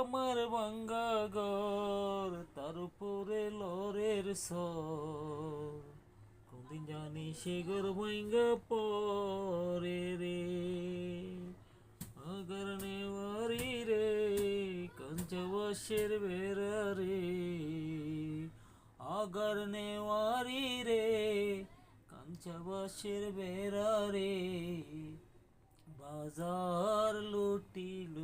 আমার ভাঙ্গা ঘর, তার উপরে লরের সর। কোনদিন জানি সে ঘর ভাঙ্গা পরে রে। আগার নেওয়ারি রে, কঞ্চবাসের বেড়া রে। আগার নেওয়ারি রে, কাঞ্চবাসের বেড়া রে। বাজার লুটিল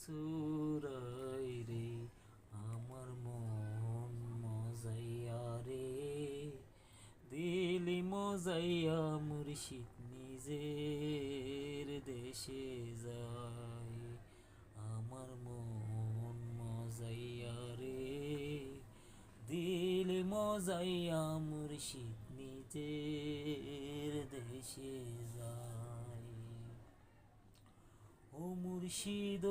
সুরাই রে, আমার মন মজাইয়া রে। দিলি মজাইয়া মুর্শিদ নিজের দেশে যায়। আমার মন মজাইয়া রে, দিলি মজাইয়া মুর্শিদ নিজের দেশে যায়। ও মুর্শিদ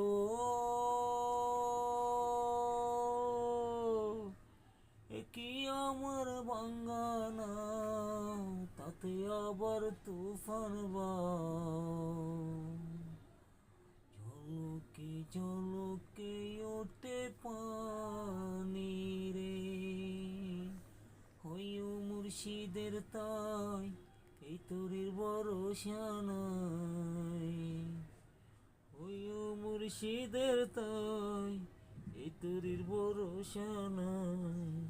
কি আমার বাঙ্গানা, তাতে আবার তুফান ঝলকে ঝলকে ওঠে পানি রে। হইও মুর্শিদের তাই এই তোরের ভরসা নাই। হইও মুর্শিদের তাই এই তোরের ভরসা নাই।